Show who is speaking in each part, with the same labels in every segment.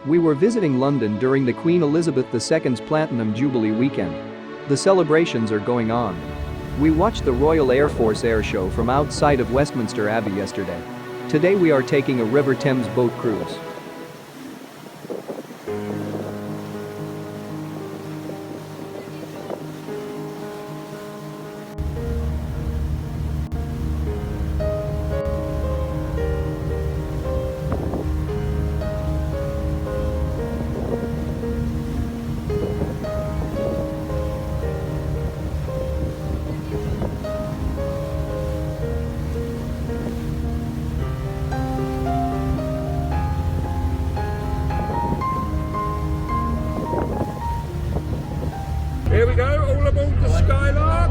Speaker 1: We were visiting London during the Queen Elizabeth II's Platinum Jubilee weekend. The celebrations are going on. We watched the Royal Air Force Air Show from outside of Westminster Abbey yesterday. Today we are taking a River Thames boat cruise.
Speaker 2: Here we go, all aboard the skyline.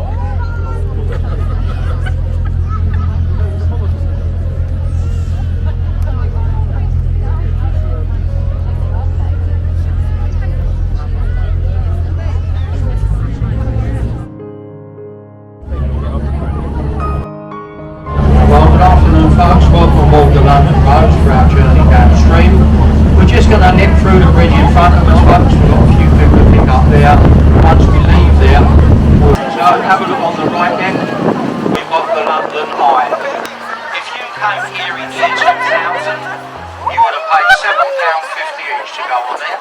Speaker 3: Well, good afternoon folks, welcome aboard the London roads for our journey downstream. We're just going to nip through the bridge in front of us folks, we've got a few people to pick up there. Once we leave there, so have a look on the right then, we've got the London Eye. If you came here in year 2000, you would have paid £7.50 each to go on there.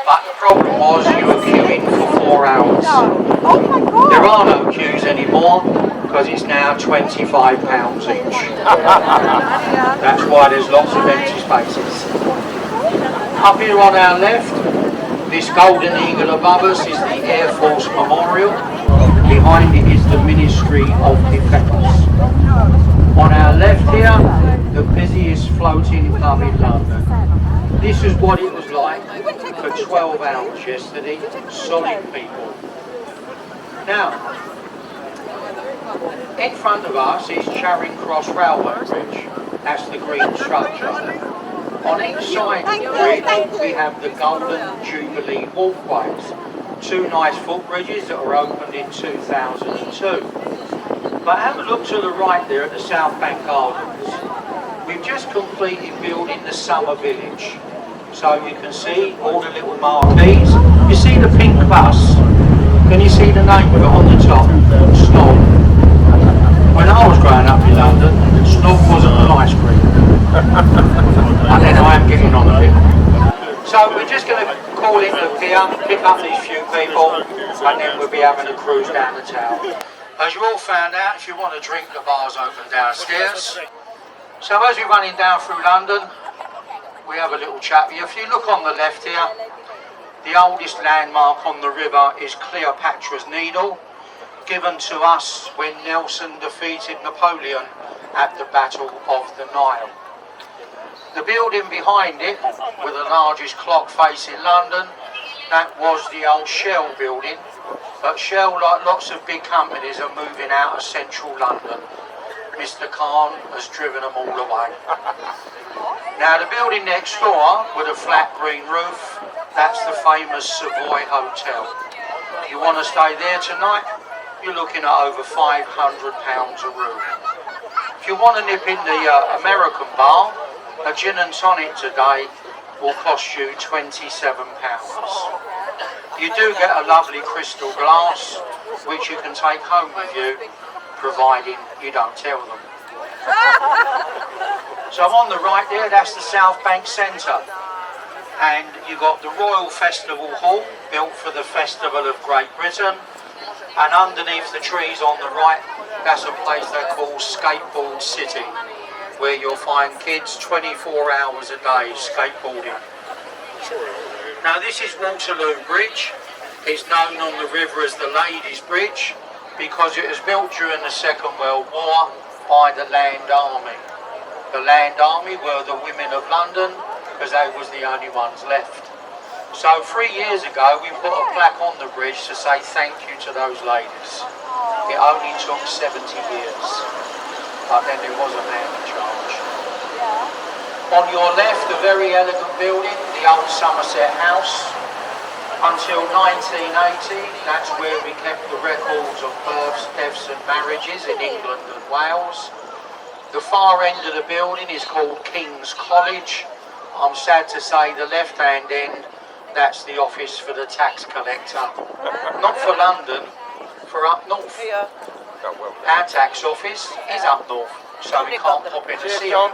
Speaker 3: But the problem was you were queuing for 4 hours. There are no queues anymore because it's now £25 each. That's why there's lots of empty spaces. Up here on our left, this golden eagle above us is the Air Force Memorial. Behind it is the Ministry of Defence. On our left here, the busiest floating pub in London. This is what it was like for 12 hours yesterday, solid people. Now, in front of us is Charing Cross Railway Bridge, that's the green structure. On each side of the bridge we have the Golden Jubilee walkways, two nice footbridges that were opened in 2002. But have a look to the right there at the South Bank Gardens. We've just completed building the summer village. So you can see all the little marquees. You see the pink bus? Can you see the name of it on the top? Snob. When I was growing up in London, Snob wasn't an ice cream. And then I am getting on a bit. So we're just going to call in the pier, pick up these few people, and then we'll be having a cruise down the town. As you all found out, if you want to drink, the bar's open downstairs. So as we're running down through London, we have a little chat with you. If you look on the left here, the oldest landmark on the river is Cleopatra's Needle, given to us when Nelson defeated Napoleon at the Battle of the Nile. The building behind it, with the largest clock face in London, that was the old Shell building, but Shell, like lots of big companies, are moving out of central London. Mr. Khan has driven them all away. Now the building next door, with a flat green roof, that's the famous Savoy Hotel. If you want to stay there tonight, you're looking at over £500 a room. If you want to nip in the American bar, a gin and tonic today will cost you £27. You do get a lovely crystal glass, which you can take home with you, providing you don't tell them. So on the right there, that's the South Bank Centre. And you've got the Royal Festival Hall, built for the Festival of Great Britain. And underneath the trees on the right, that's a place they call Skateboard City, where you'll find kids 24 hours a day skateboarding. Now this is Waterloo Bridge. It's known on the river as the Ladies' Bridge because it was built during the Second World War by the Land Army. The Land Army were the women of London because they was the only ones left. So 3 years ago we put a plaque on the bridge to say thank you to those ladies. It only took 70 years, but then there was a man in charge. On your left, a very elegant building, the old Somerset House. Until 1980, that's where we kept the records of births, deaths and marriages in England and Wales. The far end of the building is called King's College, I'm sad to say the left-hand end, that's the office for the tax collector. Not for London, for up north. Our tax office is up north, so we can't pop in to see it.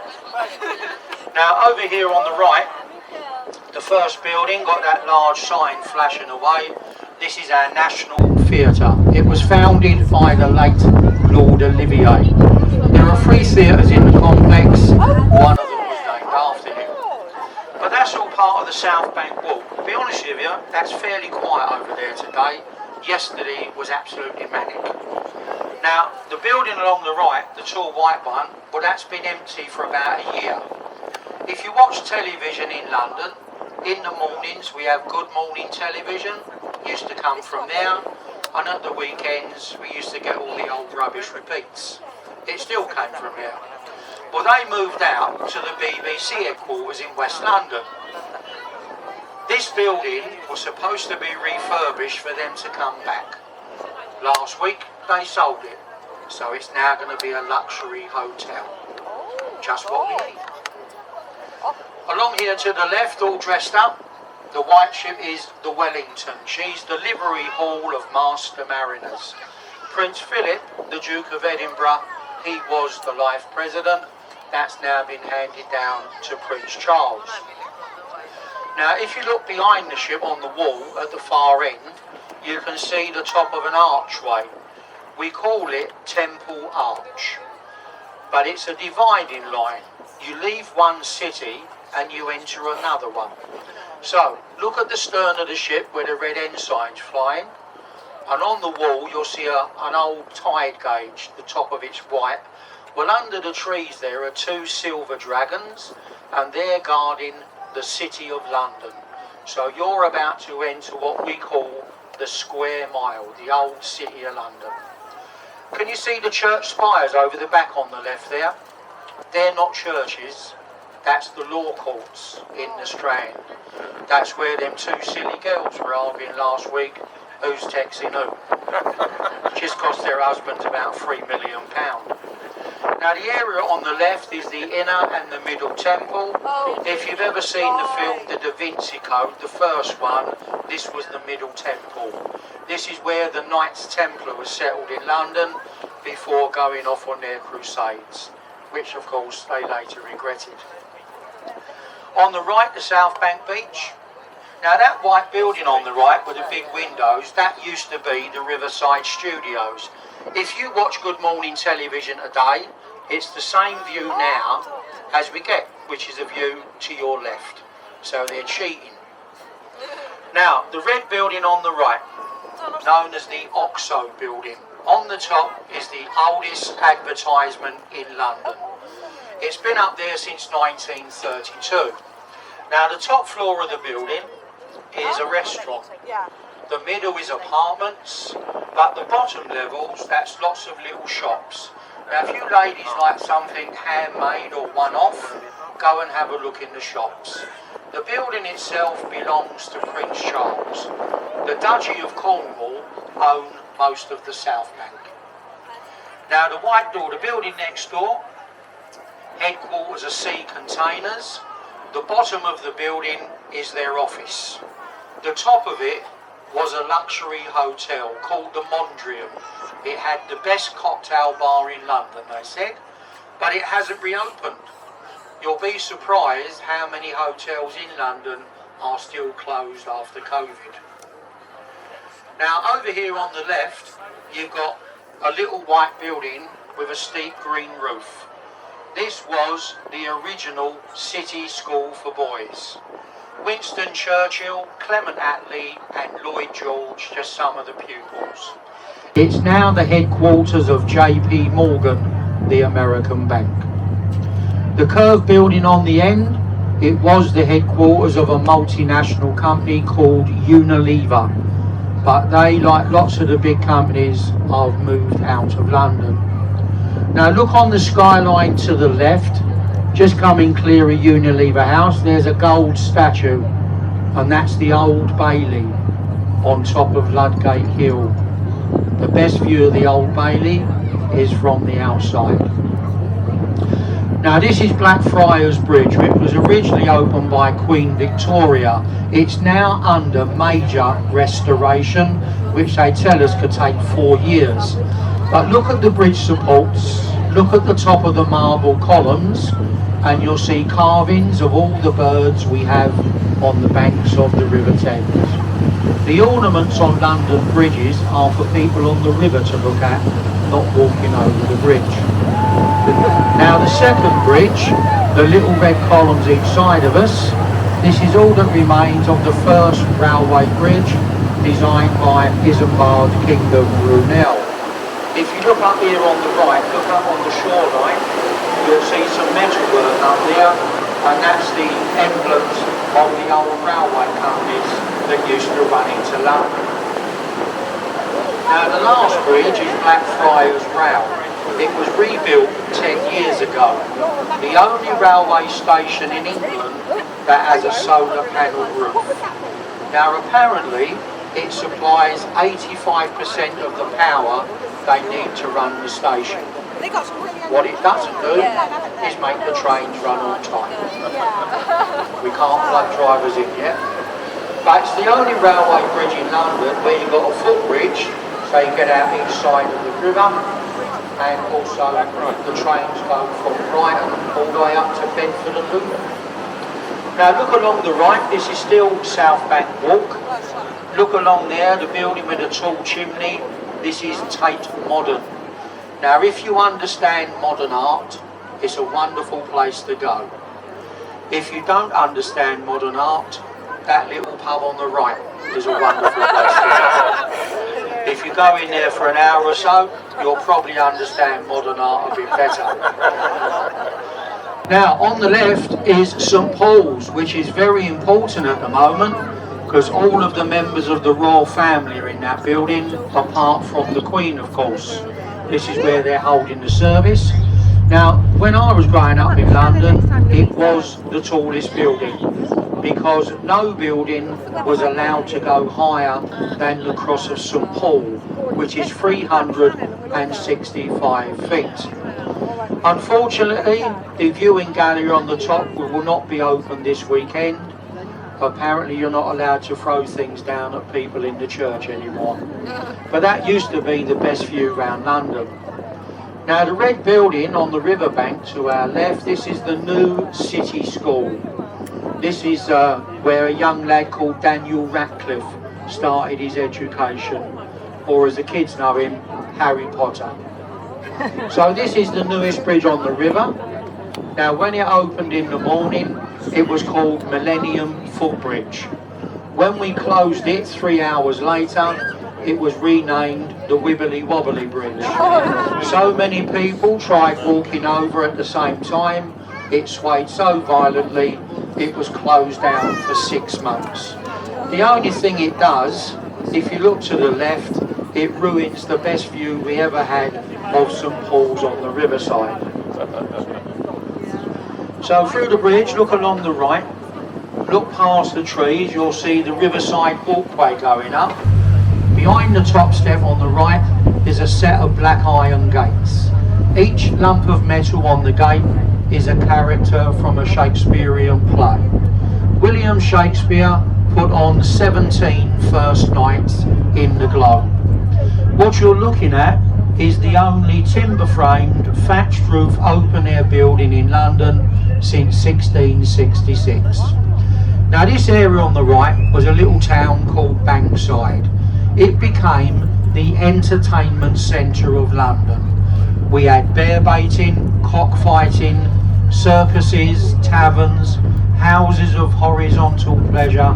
Speaker 3: Now over here on the right, the first building got that large sign flashing away. This is our National Theatre. It was founded by the late Lord Olivier. There are 3 theatres in the complex, one of them was named after him. But that's all part of the South Bank Walk. To be honest with you, that's fairly quiet over there today. Yesterday was absolutely manic. Now, the building along the right, the tall white one, well, that's been empty for about a year. If you watch television in London, in the mornings we have Good Morning Television, used to come from there, and at the weekends we used to get all the old rubbish repeats. It still came from here. Well, they moved out to the BBC headquarters in West London. This building was supposed to be refurbished for them to come back. Last week they sold it, so it's now going to be a luxury hotel. Just what we need. Along here to the left, all dressed up, the white ship is the Wellington. She's the livery hall of master mariners. Prince Philip, the Duke of Edinburgh, he was the life president. That's now been handed down to Prince Charles. Now, if you look behind the ship on the wall at the far end, you can see the top of an archway. We call it Temple Arch, but it's a dividing line. You leave one city and you enter another one. So, look at the stern of the ship where the red ensign's flying, and on the wall you'll see an old tide gauge, the top of it's white. Well, under the trees there are 2 silver dragons, and they're guarding the City of London. So you're about to enter what we call the Square Mile, the old City of London. Can you see the church spires over the back on the left there? They're not churches, that's the law courts in the Strand. That's where them 2 silly girls were arguing last week, who's texting who. Just cost their husbands about £3 million. Now the area on the left is the inner and the middle temple. If you've ever seen the film The Da Vinci Code, the first one, this was the middle temple. This is where the Knights Templar was settled in London before going off on their crusades, which of course they later regretted. On the right, the South Bank Beach. Now that white building on the right with the big windows, that used to be the Riverside Studios. If you watch Good Morning Television today, it's the same view now as we get, which is a view to your left. So they're cheating. Now, the red building on the right, known as the Oxo building. On the top is the oldest advertisement in London. It's been up there since 1932. Now, the top floor of the building is a restaurant. The middle is apartments, but the bottom levels, that's lots of little shops. Now, if you ladies like something handmade or one-off, go and have a look in the shops. The building itself belongs to Prince Charles. The Duchy of Cornwall own most of the South Bank. Now, the white door, the building next door, headquarters of Sea Containers. The bottom of the building is their office. The top of it was a luxury hotel called the Mondrian. It had the best cocktail bar in London, they said, but it hasn't reopened. You'll be surprised how many hotels in London are still closed after COVID. Now, over here on the left, you've got a little white building with a steep green roof. This was the original City School for Boys. Winston Churchill, Clement Attlee and Lloyd George, just some of the pupils. It's now the headquarters of JP Morgan, the American bank. The curved building on the end, it was the headquarters of a multinational company called Unilever, but they, like lots of the big companies, have moved out of London. Now look on the skyline to the left, just coming clear of Unilever House, there's a gold statue, and that's the Old Bailey on top of Ludgate Hill. The best view of the Old Bailey is from the outside. Now this is Blackfriars Bridge, which was originally opened by Queen Victoria. It's now under major restoration, which they tell us could take 4 years. But look at the bridge supports, look at the top of the marble columns, and you'll see carvings of all the birds we have on the banks of the River Thames. The ornaments on London bridges are for people on the river to look at, not walking over the bridge. Now the second bridge, the little red columns each side of us, this is all that remains of the first railway bridge designed by Isambard, King of Brunel. If you look up here on the right, look up on the shoreline, you'll see some metalwork up there, and that's the emblems of the old railway companies that used to run into London. Now the last bridge is Blackfriars Rail. It was rebuilt 10 years ago. The only railway station in England that has a solar panel roof. Now apparently it supplies 85% of the power they need to run the station. What it doesn't do is make the trains run on time. We can't plug drivers in yet. But it's the only railway bridge in London where you've got a footbridge, so you get out each side of the river, and also the trains go from Brighton all the way up to Bedford and Luton. Now look along the right, this is still South Bank Walk. Look along there, the building with the tall chimney, this is Tate Modern. Now if you understand modern art, it's a wonderful place to go. If you don't understand modern art, that little pub on the right is a wonderful place to go. If you go in there for an hour or so, you'll probably understand modern art a bit better. Now on the left is St Paul's, which is very important at the moment because all of the members of the royal family are in that building, apart from the Queen of course. This is where they're holding the service. Now when I was growing up in London, it was the tallest building, because no building was allowed to go higher than the Cross of St Paul, which is 365 feet. Unfortunately, the viewing gallery on the top will not be open this weekend. Apparently you're not allowed to throw things down at people in the church anymore. But that used to be the best view around London. Now the red building on the riverbank to our left, this is the new City School. This is where a young lad called Daniel Radcliffe started his education, or as the kids know him, Harry Potter. So this is the newest bridge on the river. Now when it opened in the morning, it was called Millennium Footbridge. When we closed it 3 hours later, it was renamed the Wibbly Wobbly Bridge. So many people tried walking over at the same time, it swayed so violently, it was closed down for 6 months. The only thing it does, if you look to the left, it ruins the best view we ever had of St Paul's on the riverside. So through the bridge, look along the right, look past the trees, you'll see the riverside walkway going up. Behind the top step on the right is a set of black iron gates. Each lump of metal on the gate is a character from a Shakespearean play. William Shakespeare put on 17 first nights in the Globe. What you're looking at is the only timber-framed, thatched roof open-air building in London since 1666. Now this area on the right was a little town called Bankside. It became the entertainment centre of London. We had bear baiting, cockfighting, circuses, taverns, houses of horizontal pleasure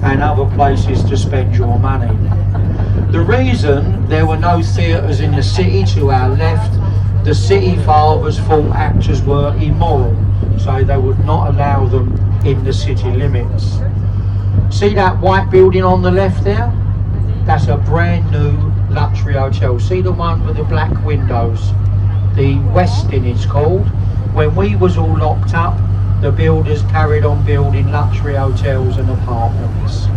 Speaker 3: and other places to spend your money. The reason there were no theatres in the city to our left, the city fathers thought actors were immoral, so they would not allow them in the city limits. See that white building on the left there? That's a brand new luxury hotel. See the one with the black windows? The Westin it's called. When we was all locked up, the builders carried on building luxury hotels and apartments.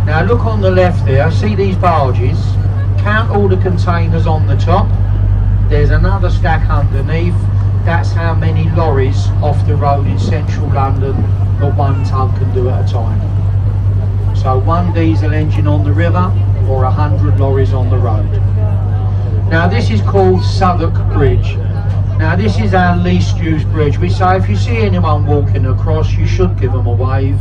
Speaker 3: Now look on the left there, see these barges? Count all the containers on the top. There's another stack underneath, That's how many lorries off the road in central London that one tug can do at a time. So one diesel engine on the river or 100 lorries on the road. Now this is called Southwark Bridge. Now this is our least used bridge. We say if you see anyone walking across, you should give them a wave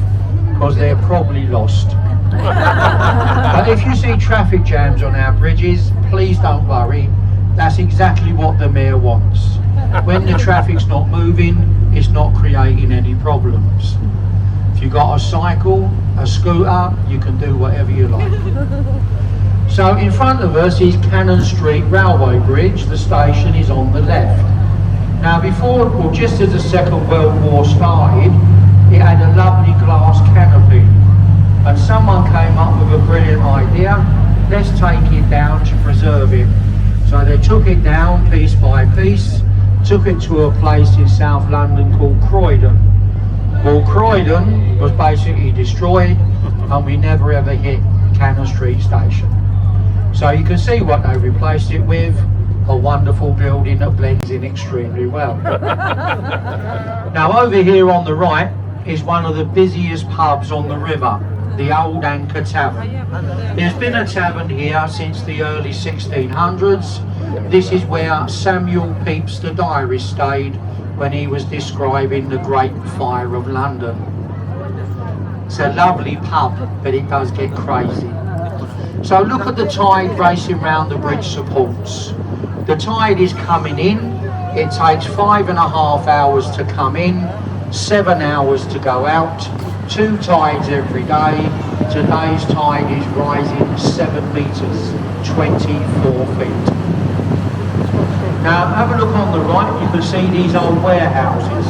Speaker 3: because they're probably lost. But if you see traffic jams on our bridges, please don't worry. That's exactly what the mayor wants. When the traffic's not moving, it's not creating any problems. If you've got a cycle, a scooter, you can do whatever you like. So in front of us is Cannon Street Railway Bridge. The station is on the left. Now before, well, just as the Second World War started, it had a lovely glass canopy. And someone came up with a brilliant idea. Let's take it down to preserve it. So they took it down piece by piece, took it to a place in South London called Croydon. Well, Croydon was basically destroyed and we never ever hit Cannon Street Station. So you can see what they replaced it with, a wonderful building that blends in extremely well. Now over here on the right is one of the busiest pubs on the river, the Old Anchor Tavern. There's been a tavern here since the early 1600s. This is where Samuel Pepys the diarist stayed when he was describing the Great Fire of London. It's a lovely pub, but it does get crazy. So look at the tide racing round the bridge supports. The tide is coming in. It takes 5.5 hours to come in, 7 hours to go out, 2 tides every day. Today's tide is rising 7 metres, 24 feet. Now have a look on the right, you can see these old warehouses.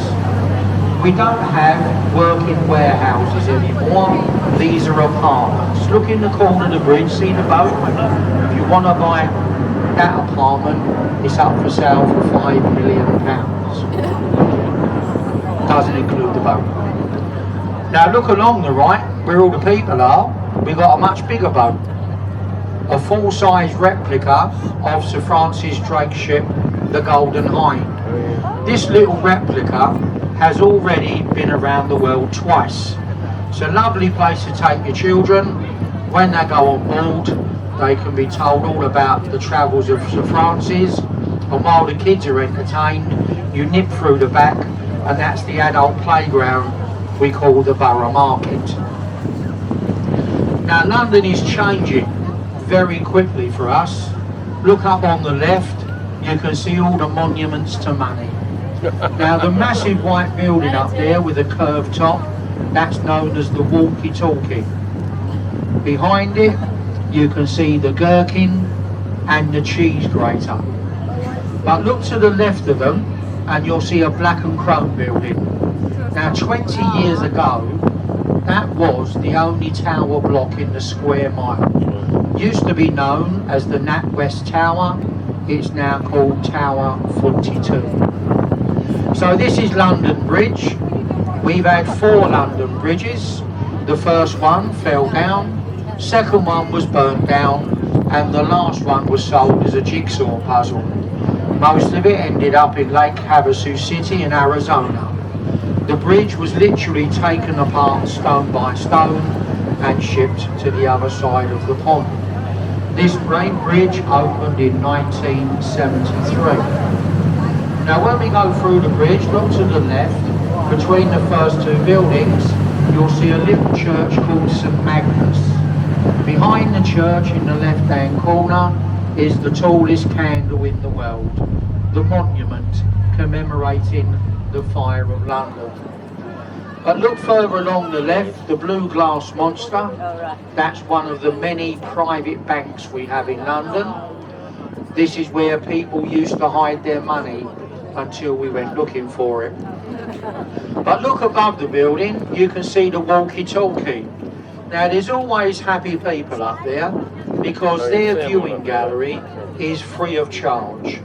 Speaker 3: We don't have working warehouses anymore, these are apartments. Look in the corner of the bridge, see the boat? If you want to buy that apartment, it's up for sale for £5 million. Doesn't include the boat. Now look along the right, where all the people are, we've got a much bigger boat. A full-size replica of Sir Francis Drake's ship, the Golden Hind. This little replica has already been around the world twice. It's a lovely place to take your children. When they go on board, they can be told all about the travels of Sir Francis, and while the kids are entertained, you nip through the back, and that's the adult playground we call the Borough Market. Now London is changing very quickly for us. Look up on the left, you can see all the monuments to money. Now the massive white building up there with a curved top, that's known as the walkie-talkie. Behind it you can see the gherkin and the cheese grater. But look to the left of them and you'll see a black and chrome building. Now 20 years ago that was the only tower block in the square mile. Used to be known as the NatWest Tower, it's now called Tower 42. So this is London Bridge. We've had 4 London bridges. The first one fell down, second one was burnt down, and the last one was sold as a jigsaw puzzle. Most of it ended up in Lake Havasu City in Arizona. The bridge was literally taken apart stone by stone and shipped to the other side of the pond. This main bridge opened in 1973. Now when we go through the bridge, look to the left, between the first 2 buildings, you'll see a little church called St Magnus. Behind the church in the left-hand corner is the tallest candle in the world, the monument commemorating the fire of London. But look further along the left, the blue glass monster. That's one of the many private banks we have in London. This is where people used to hide their money until we went looking for it. But look above the building, you can see the walkie-talkie. Now there's always happy people up there because their viewing gallery is free of charge.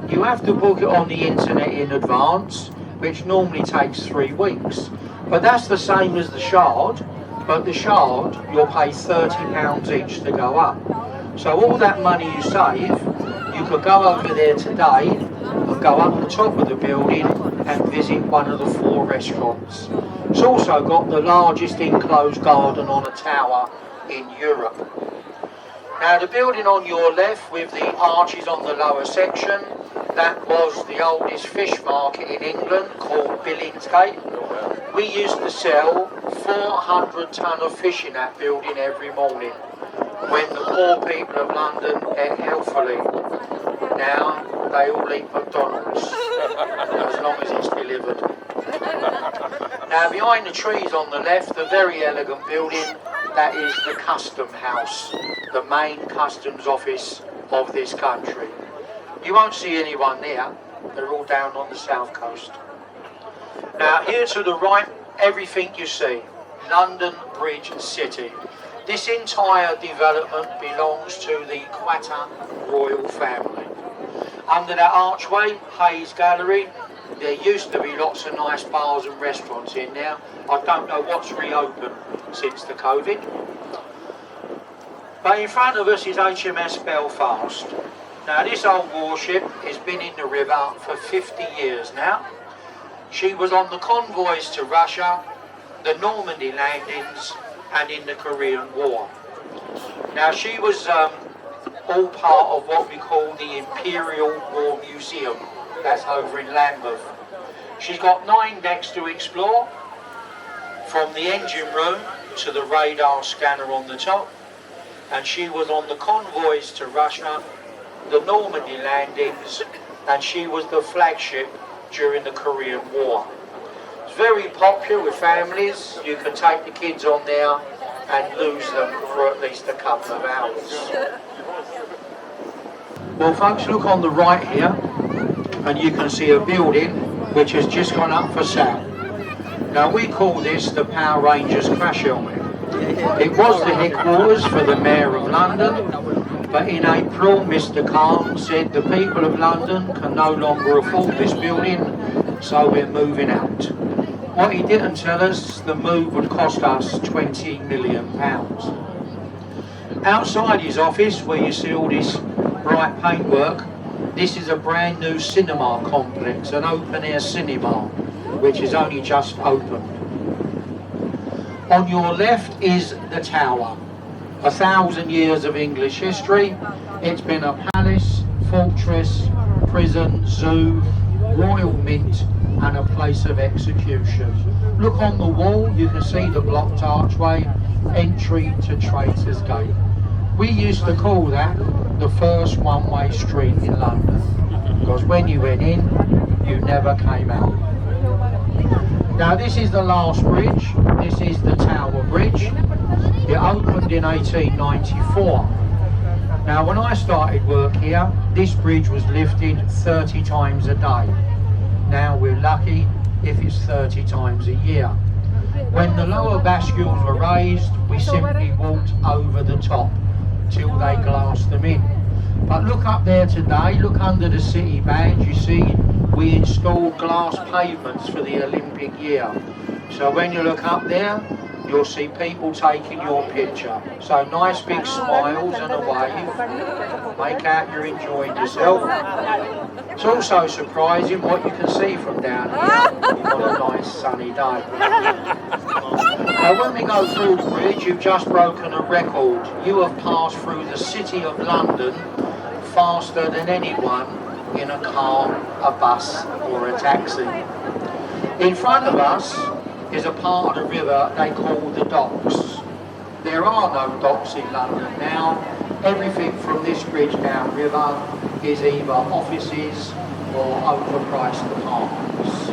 Speaker 3: You have to book it on the internet in advance, which normally takes 3 weeks. But that's the same as the Shard, but the Shard you'll pay £30 each to go up. So all that money you save, you could go over there today and go up the top of the building and visit one of the 4 restaurants. It's also got the largest enclosed garden on a tower in Europe. Now the building on your left with the arches on the lower section, that was the oldest fish market in England called Billingsgate. We used to sell 400 tonne of fish in that building every morning when the poor people of London ate healthily. Now they all eat McDonald's as long as it's delivered. Now behind the trees on the left, the very elegant building, that is the Custom House, the main customs office of this country. You won't see anyone there, they're all down on the south coast. Now here to the right, everything you see, London Bridge City. This entire development belongs to the Quatter royal family. Under that archway, Hayes Gallery, there used to be lots of nice bars and restaurants in there. I don't know what's reopened since the COVID. But in front of us is HMS Belfast. Now this old warship has been in the river for 50 years now. She was on the convoys to Russia, the Normandy landings and in the Korean War. Now she was all part of what we call the Imperial War Museum. That's over in Lambeth. She's got 9 decks to explore, from the engine room to the radar scanner on the top, and she was on the convoys to Russia, the Normandy landings, and she was the flagship during the Korean War. It's very popular with families. You can take the kids on there and lose them for at least a couple of hours. Well folks, look on the right here and you can see a building which has just gone up for sale. Now we call this the Power Rangers crash helmet. It was the headquarters for the Mayor of London, but in April Mr. Khan said the people of London can no longer afford this building, so we're moving out. What he didn't tell us, the move would cost us £20 million. Outside his office, where you see all this bright paintwork, this is a brand new cinema complex, an open air cinema, which is only just opened. On your left is the tower. 1,000 years of English history. It's been a palace, fortress, prison, zoo, royal mint and a place of execution. Look on the wall, you can see the blocked archway, entry to Traitors Gate. We used to call that the first one-way street in London, because when you went in, you never came out. Now this is the last bridge, this is the Tower Bridge. It opened in 1894. Now when I started work here, this bridge was lifted 30 times a day. Now we're lucky if it's 30 times a year. When the lower bascules were raised, we simply walked over the top till they glassed them in. But look up there today, look under the city badge, you see we installed glass pavements for the Olympic year. So when you look up there, you'll see people taking your picture. So nice big smiles and a wave. Make out you're enjoying yourself. It's also surprising what you can see from down here on a nice sunny day. Now when we go through the bridge, you've just broken a record. You have passed through the city of London faster than anyone in a car, a bus or a taxi. In front of us is a part of the river they call the docks. There are no docks in London now. Everything from this bridge downriver is either offices or overpriced apartments.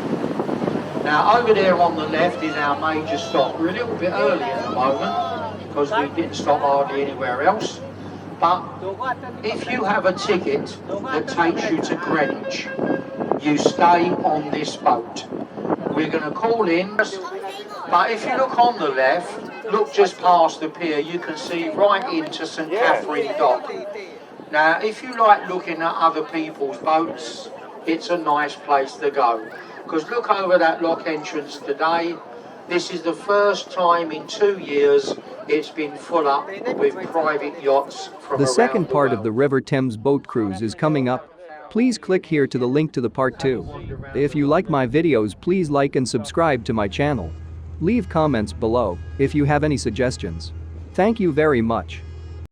Speaker 3: Now over there on the left is our major stop. We're a little bit early at the moment because we didn't stop hardly anywhere else. But if you have a ticket that takes you to Greenwich, you stay on this boat. We're going to call in, but if you look on the left, look just past the pier, you can see right into St Catherine Dock. Now if you like looking at other people's boats, it's a nice place to go. Because look over that lock entrance today, this is the first time in 2 years it's been full up with private yachts from
Speaker 1: The
Speaker 3: around
Speaker 1: second part
Speaker 3: world.
Speaker 1: of the River Thames Boat Cruise is coming up. Please click here to the link to the part 2. If you like my videos, please like and subscribe to my channel. Leave comments below if you have any suggestions. Thank you very much.